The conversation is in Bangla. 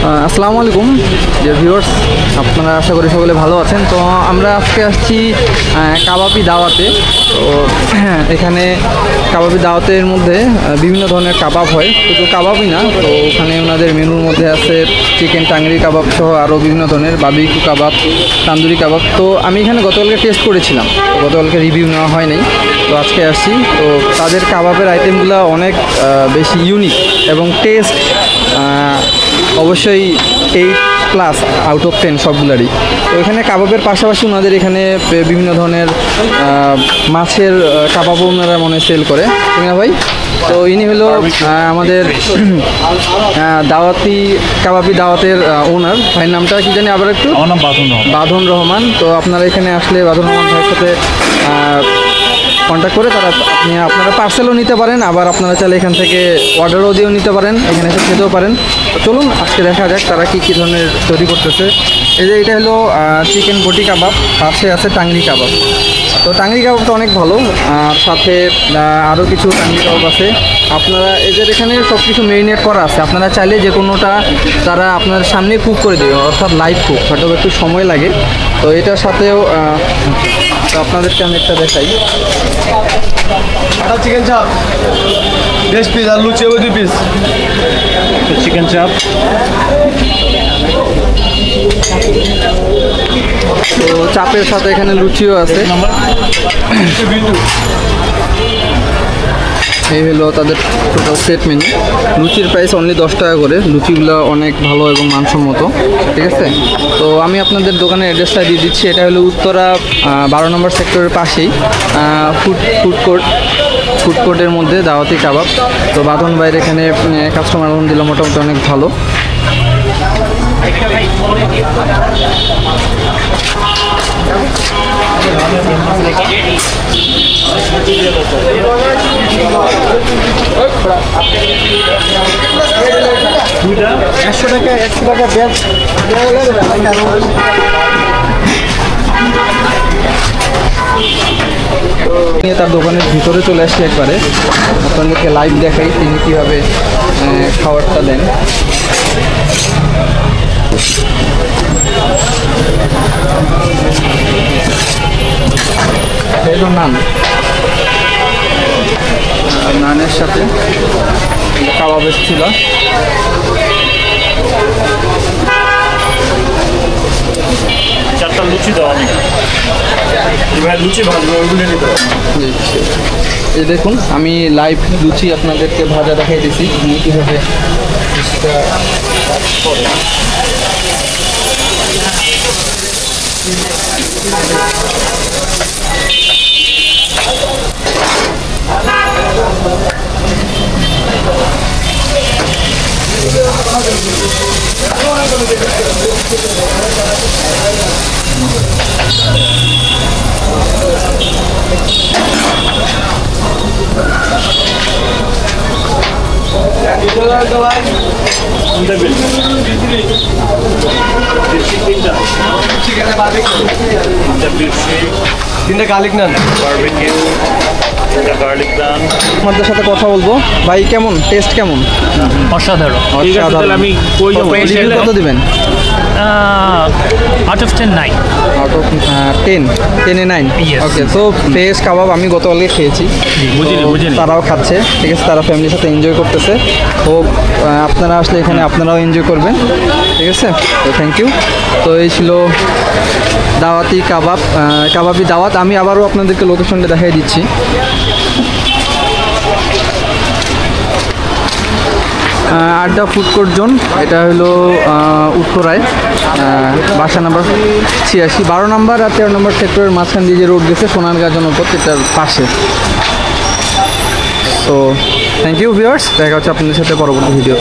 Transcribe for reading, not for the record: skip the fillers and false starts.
আসসালামু আলাইকুম ডিয়ার ভিউয়ার্স, আপনারা আশা করি সকলে ভালো আছেন। তো আমরা আজকে আসছি কাবাবি দাওয়াতে। তো এখানে কাবাবি দাওয়াতের মধ্যে বিভিন্ন ধরনের কাবাব হয়, শুধু কাবাবই না, তো ওখানে ওনাদের মেনুর মধ্যে আছে চিকেন টাংরি কাবাব সহ আরও বিভিন্ন ধরনের বারবিকিউ কাবাব, তান্দুরি কাবাব। তো আমি এখানে গতকালকে টেস্ট করেছিলাম, তো গতকালকে রিভিউ নেওয়া হয় নাই, তো আজকে আসছি। তো তাদের কাবাবের আইটেমগুলো অনেক বেশি ইউনিক এবং টেস্ট অবশ্যই 8+ আউট অফ 10 সবগুলারই। তো এখানে কাবাবের পাশাপাশি ওনাদের এখানে বিভিন্ন ধরনের মাছের কাবাবও ওনারা মনে সেল করে, ঠিক না ভাই? তো ইনি হলো আমাদের দাওয়াতি কাবাবি দাওয়াতের ওনার। ভাইয়ের নামটা কি জানি আবার একটু? আমার নাম বাঁধন রহমান। তো আপনারা এখানে আসলে বাঁধন রহমান ভাইয়ের সাথে কন্ট্যাক্ট করে আপনারা পার্সেলও নিতে পারেন, আবার আপনারা চাইলে এখান থেকে অর্ডারও দিয়েও নিতে পারেন, এখানে এসে খেতেও পারেন। তো চলুন আজকে দেখা যাক তারা কী ধরনের তৈরি করতেছে। এটা হলো চিকেন বটি কাবাব, পাশে আছে টাংরি কাবাব। তো টাংরি কাবাবটা অনেক ভালো, আর সাথে আরও কিছু টাংরি কাবাব আছে। আপনারা এদের এখানে সব কিছু মেরিনেট করা আছে, আপনারা চাইলে যে কোনোটা তারা আপনার সামনে কুক করে দেবে, অর্থাৎ লাইভ কুক, হয়তো একটু সময় লাগে। তো এটার সাথেও তো আপনাদেরকে আমি একটা দেখাই। চিকেন চাপ 10 পিস আর লুচি 2 পিস। চিকেন চাপ, তো চাপের সাথে এখানে লুচিও আছে। এই হলো তাদের টোটাল সেট মেনু। লুচির প্রাইস অনলি 10 টাকা করে। লুচিগুলো অনেক ভালো এবং মানসম্মত, ঠিক আছে? তো আমি আপনাদের দোকানের অ্যাড্রেসটা দিয়ে দিচ্ছি। এটা হলো উত্তরা 12 নম্বর সেক্টরের পাশেই ফুড কোর্টের মধ্যে দাওয়াতি কাবাব। তো বাঁধন ভাইয়ের এখানে কাস্টমার আলহামদুলিল্লাহ মোটামুটি অনেক ভালো। একশো টাকা ব্যাস। তার দোকানের ভিতরে চলে আসছি একবারে, আপনাদেরকে লাইভ দেখাই তিনি কীভাবে খাবারটা দেন। এলো নানের সাথে কাবাবের ছিল। চারটা লুচি দাও, আমি এবার লুচি ভাজবো, ওইগুলো নিতে হবে। এই দেখুন, আমি লাইভ লুচি আপনাদেরকে ভাজা দেখাই দিচ্ছি কীভাবে করে। তিনটা গার্লিক নান, আপনাদের সাথে কথা বলবো। ভাই কেমন টেস্ট, কেমন? অসাধারণ। আমি কত দিবেন? Out of 10 9। Out of 10 9। Okay, so fresh kebab আমি গতকালকে খেয়েছি, তারাও খাচ্ছে, ঠিক আছে? তারা ফ্যামিলির সাথে এনজয় করতেছে। তো আপনারা আসলে এখানে আপনারাও এনজয় করবেন, ঠিক আছে? তো থ্যাংক ইউ। তো এই ছিল দাওয়াতি কাবাবি দাওয়াত। আমি আবারও আপনাদেরকে লোকেশনটা দেখাই দিচ্ছি। আড্ডা ফুড কোর্ট জোন, এটা হলো উত্তরায়, বাসা নাম্বার 86, 12 নম্বর আর 13 নম্বর সেক্টরের মাঝখান দিয়ে যে রোড গেছে সোনারগাঁ জনপথ, এটার পাশে। তো থ্যাংক ইউ ভিউয়ার্স, দেখা হচ্ছে আপনাদের সাথে পরবর্তী ভিডিও।